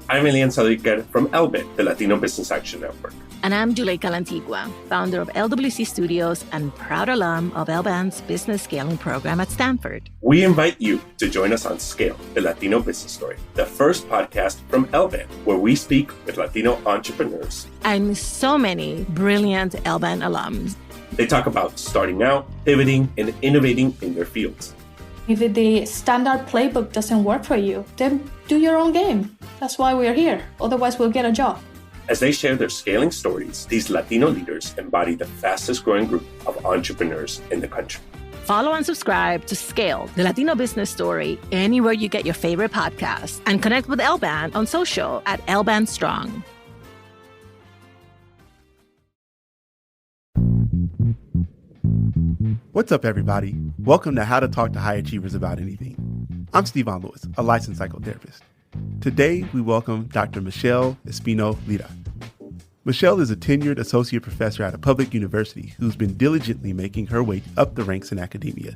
I'm Elian Sadiker from LBIT, the Latino Business Action Network. And I'm Juleika Lantigua, founder of LWC Studios and proud alum of LBAN's business scaling program at Stanford. We invite you to join us on Scale, the Latino Business Story, the first podcast from LBAN, where we speak with Latino entrepreneurs. And so many brilliant LBAN alums. They talk about starting out, pivoting, and innovating in their fields. If the standard playbook doesn't work for you, then do your own game. That's why we're here. Otherwise, we'll get a job. As they share their scaling stories, these Latino leaders embody the fastest growing group of entrepreneurs in the country. Follow and subscribe to Scale, the Latino Business Story, anywhere you get your favorite podcasts. And connect with LBAN on social at LBAN Strong. What's up, everybody? Welcome to How to Talk to High Achievers About Anything. I'm Stevon Lewis, a licensed psychotherapist. Today, we welcome Dr. Michelle Espino Lira. Michelle is a tenured associate professor at a public university who's been diligently making her way up the ranks in academia.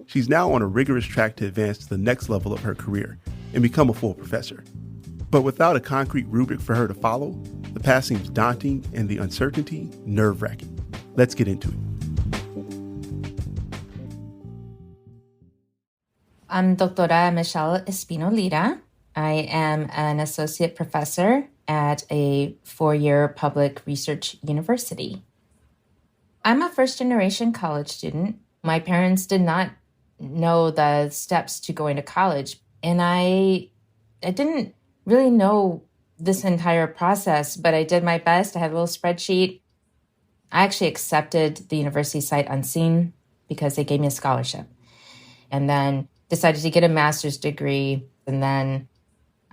She's now on a rigorous track to advance to the next level of her career and become a full professor. But without a concrete rubric for her to follow, the path seems daunting and the uncertainty nerve-wracking. Let's get into it. I'm Doctora Michelle Espino Lira. I am an associate professor at a 4-year public research university. I'm a first-generation college student. My parents did not know the steps to going to college, and I didn't really know this entire process, but I did my best. I had a little spreadsheet. I actually accepted the university sight unseen because they gave me a scholarship, and then decided to get a master's degree. And then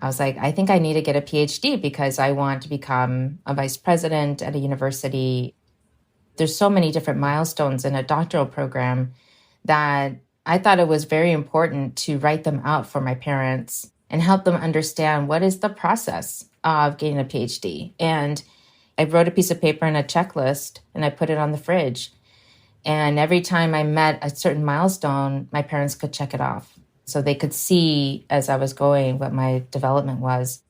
I was like, I think I need to get a PhD because I want to become a vice president at a university. There's so many different milestones in a doctoral program that I thought it was very important to write them out for my parents and help them understand what is the process of getting a PhD. And I wrote a piece of paper and a checklist, and I put it on the fridge. And every time I met a certain milestone, my parents could check it off. So they could see as I was going what my development was.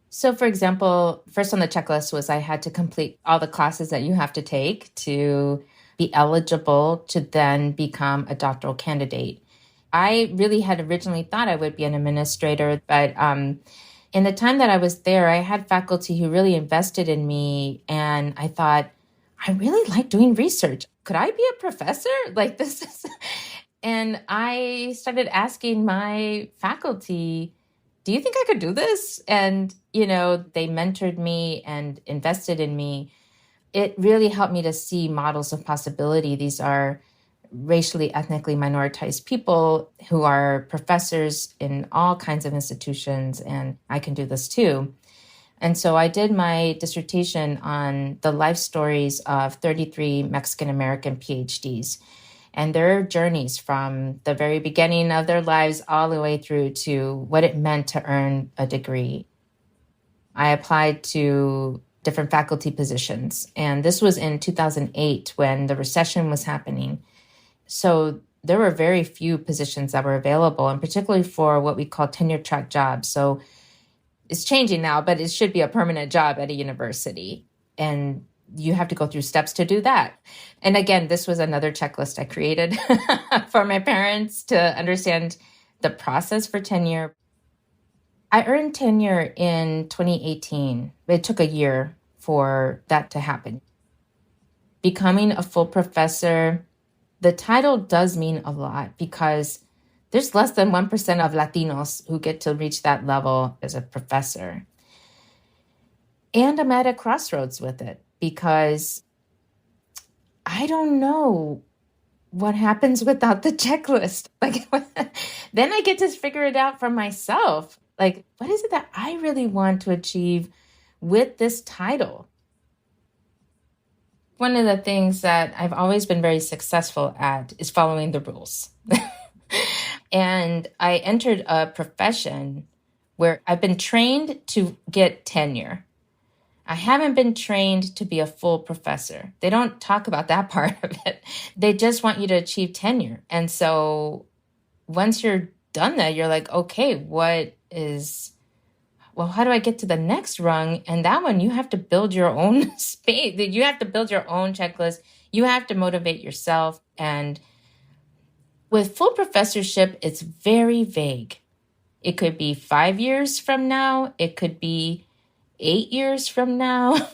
So for example, first on the checklist was I had to complete all the classes that you have to take to be eligible to then become a doctoral candidate. I really had originally thought I would be an administrator, but in the time that I was there, I had faculty who really invested in me, and I thought, I really like doing research. Could I be a professor? Like this is... And I started asking my faculty, do you think I could do this? And, they mentored me and invested in me. It really helped me to see models of possibility. These are racially, ethnically minoritized people who are professors in all kinds of institutions, and I can do this too. And so I did my dissertation on the life stories of 33 Mexican-American PhDs and their journeys from the very beginning of their lives all the way through to what it meant to earn a degree. I applied to different faculty positions, and this was in 2008 when the recession was happening. So there were very few positions that were available, and particularly for what we call tenure track jobs. So it's changing now, but it should be a permanent job at a university. And you have to go through steps to do that. And again, this was another checklist I created for my parents to understand the process for tenure. I earned tenure in 2018. It took a year for that to happen. Becoming a full professor, the title does mean a lot because there's less than 1% of Latinos who get to reach that level as a professor. And I'm at a crossroads with it because I don't know what happens without the checklist. Then I get to figure it out for myself. What is it that I really want to achieve with this title? One of the things that I've always been very successful at is following the rules. And I entered a profession where I've been trained to get tenure. I haven't been trained to be a full professor. They don't talk about that part of it. They just want you to achieve tenure. And so once you're done that, you're like, okay, how do I get to the next rung? And that one, you have to build your own space. You have to build your own checklist. You have to motivate yourself. And with full professorship, it's very vague. It could be 5 years from now. It could be 8 years from now.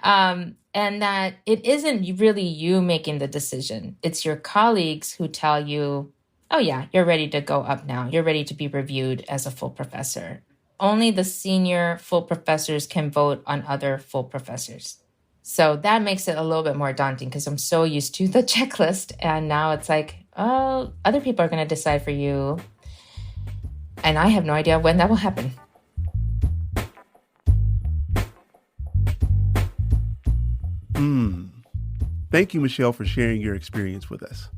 And that it isn't really you making the decision. It's your colleagues who tell you, oh yeah, you're ready to go up now. You're ready to be reviewed as a full professor. Only the senior full professors can vote on other full professors. So that makes it a little bit more daunting because I'm so used to the checklist. And now it's like, oh, other people are going to decide for you. And I have no idea when that will happen. Thank you, Michelle, for sharing your experience with us.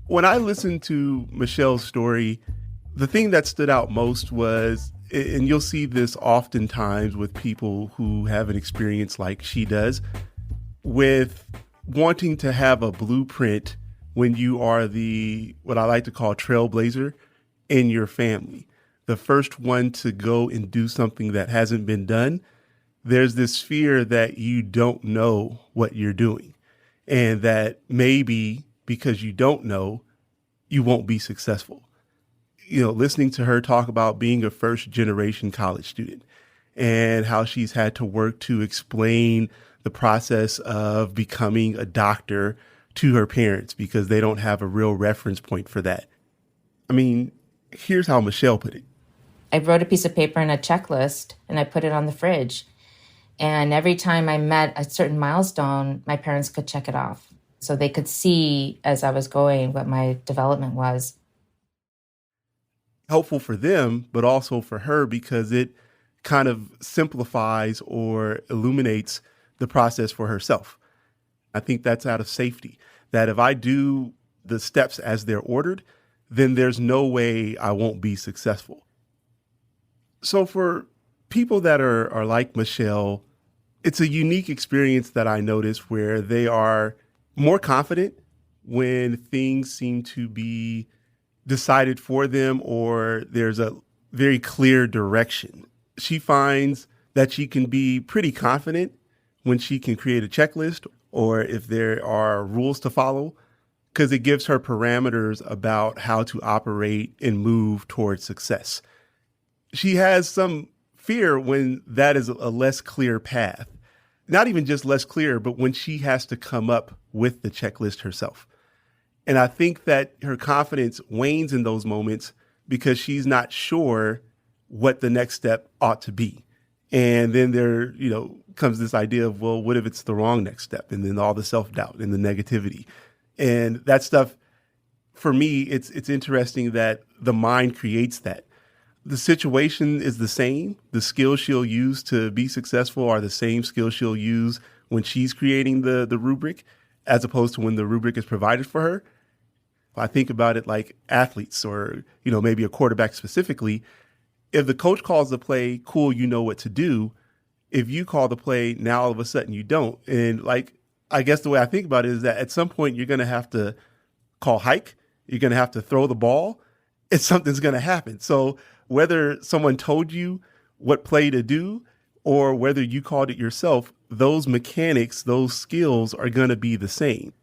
When I listened to Michelle's story, the thing that stood out most was, and you'll see this oftentimes with people who have an experience like she does, with wanting to have a blueprint when you are what I like to call trailblazer in your family, the first one to go and do something that hasn't been done. There's this fear that you don't know what you're doing and that maybe because you don't know, you won't be successful. Listening to her talk about being a first generation college student and how she's had to work to explain the process of becoming a doctor to her parents because they don't have a real reference point for that. I mean, here's how Michelle put it. I wrote a piece of paper and a checklist and I put it on the fridge. And every time I met a certain milestone, my parents could check it off. So they could see as I was going what my development was. Helpful for them, but also for her because it kind of simplifies or illuminates the process for herself. I think that's out of safety, that if I do the steps as they're ordered, then there's no way I won't be successful. So for people that are like Michelle, it's a unique experience that I notice where they are more confident when things seem to be decided for them or there's a very clear direction. She finds that she can be pretty confident when she can create a checklist or if there are rules to follow, because it gives her parameters about how to operate and move towards success. She has some fear when that is a less clear path. Not even just less clear, but when she has to come up with the checklist herself. And I think that her confidence wanes in those moments because she's not sure what the next step ought to be. And then there, comes this idea of, well, what if it's the wrong next step? And then all the self-doubt and the negativity. And that stuff, for me, it's interesting that the mind creates that. The situation is the same. The skills she'll use to be successful are the same skills she'll use when she's creating the rubric, as opposed to when the rubric is provided for her. I think about it like athletes or, maybe a quarterback specifically. If the coach calls the play, cool, you know what to do. If you call the play, now all of a sudden you don't. And I guess the way I think about it is that at some point you're going to have to call hike. You're going to have to throw the ball. And something's going to happen. So whether someone told you what play to do or whether you called it yourself, those mechanics, those skills are going to be the same.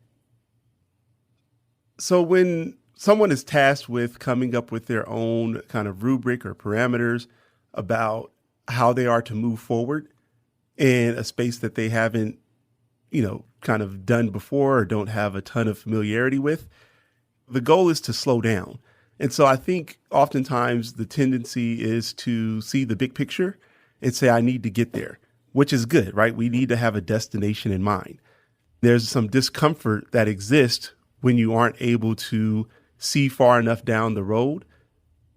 So when someone is tasked with coming up with their own kind of rubric or parameters about how they are to move forward in a space that they haven't, kind of done before or don't have a ton of familiarity with, the goal is to slow down. And so I think oftentimes the tendency is to see the big picture and say, I need to get there, which is good, right? We need to have a destination in mind. There's some discomfort that exists when you aren't able to see far enough down the road.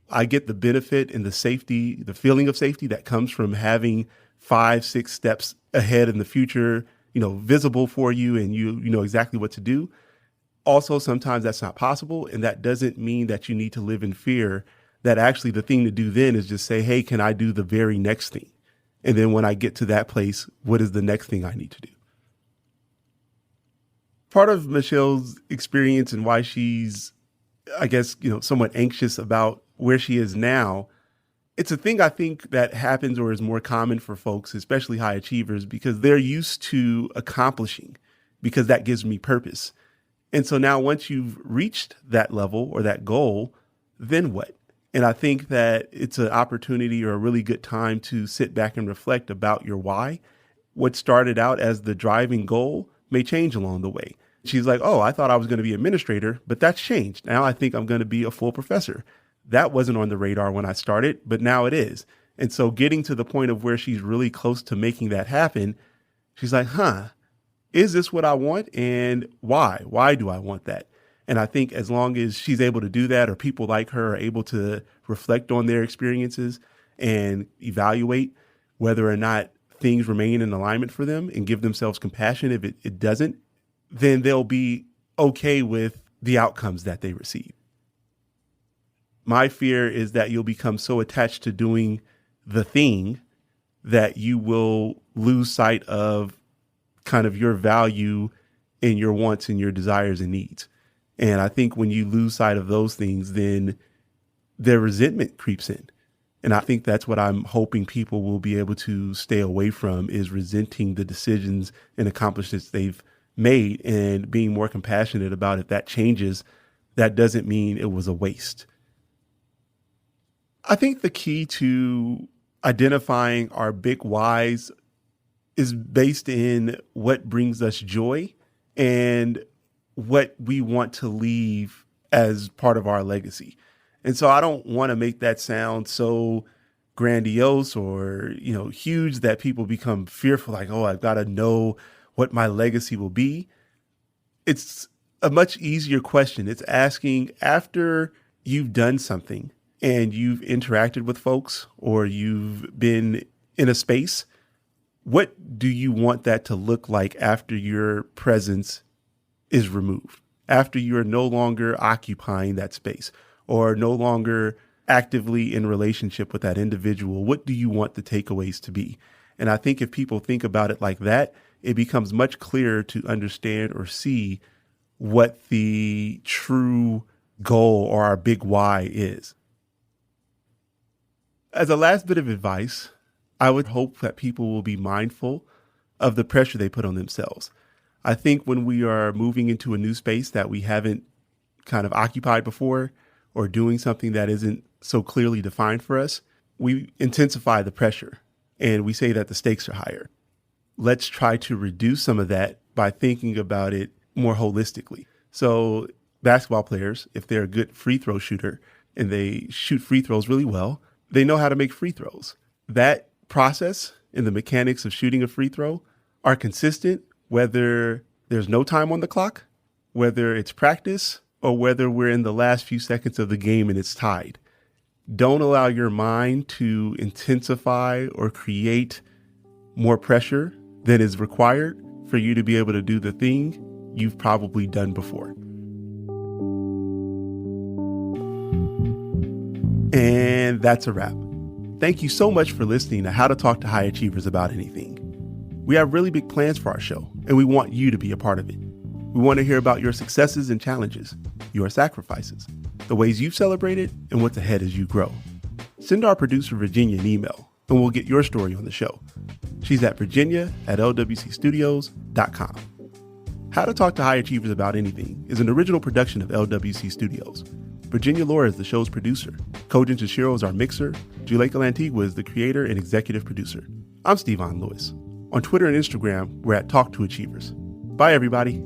I get the benefit and the safety, the feeling of safety that comes from having 5-6 steps ahead in the future, visible for you and you know exactly what to do. Also, sometimes that's not possible. And that doesn't mean that you need to live in fear, that actually the thing to do then is just say, hey, can I do the very next thing? And then when I get to that place, what is the next thing I need to do? Part of Michelle's experience and why she's, I guess, somewhat anxious about where she is now, it's a thing I think that happens or is more common for folks, especially high achievers, because they're used to accomplishing, because that gives me purpose. And so now once you've reached that level or that goal, then what? And I think that it's an opportunity or a really good time to sit back and reflect about your why. What started out as the driving goal may change along the way. She's like, oh, I thought I was going to be an administrator, but that's changed. Now I think I'm going to be a full professor. That wasn't on the radar when I started, but now it is. And so getting to the point of where she's really close to making that happen, she's like, is this what I want? And why? Why do I want that? And I think as long as she's able to do that, or people like her are able to reflect on their experiences and evaluate whether or not things remain in alignment for them and give themselves compassion if it doesn't, then they'll be okay with the outcomes that they receive. My fear is that you'll become so attached to doing the thing that you will lose sight of kind of your value and your wants and your desires and needs. And I think when you lose sight of those things, then their resentment creeps in. And I think that's what I'm hoping people will be able to stay away from, is resenting the decisions and accomplishments they've made and being more compassionate about if that changes. That doesn't mean it was a waste. I think the key to identifying our big whys is based in what brings us joy and what we want to leave as part of our legacy. And so I don't want to make that sound so grandiose or, huge that people become fearful, like, oh, I've got to know what my legacy will be. It's a much easier question. It's asking, after you've done something and you've interacted with folks or you've been in a space, what do you want that to look like after your presence is removed, after you're no longer occupying that space or no longer actively in relationship with that individual? What do you want the takeaways to be? And I think if people think about it like that, it becomes much clearer to understand or see what the true goal or our big why is. As a last bit of advice, I would hope that people will be mindful of the pressure they put on themselves. I think when we are moving into a new space that we haven't kind of occupied before, or doing something that isn't so clearly defined for us, we intensify the pressure and we say that the stakes are higher. Let's try to reduce some of that by thinking about it more holistically. So basketball players, if they're a good free throw shooter and they shoot free throws really well, they know how to make free throws. That process and the mechanics of shooting a free throw are consistent, whether there's no time on the clock, whether it's practice, or whether we're in the last few seconds of the game and it's tied. Don't allow your mind to intensify or create more pressure than is required for you to be able to do the thing you've probably done before. And that's a wrap. Thank you so much for listening to How to Talk to High Achievers About Anything. We have really big plans for our show, and we want you to be a part of it. We want to hear about your successes and challenges, your sacrifices, the ways you've celebrated, and what's ahead as you grow. Send our producer, Virginia, an email, and we'll get your story on the show. She's at virginia@LWCstudios.com. How to Talk to High Achievers About Anything is an original production of LWC Studios. Virginia Lira is the show's producer. Kojin Toshiro is our mixer. Juleka Lantigua is the creator and executive producer. I'm Stevon Lewis. On Twitter and Instagram, we're at Talk to Achievers. Bye, everybody.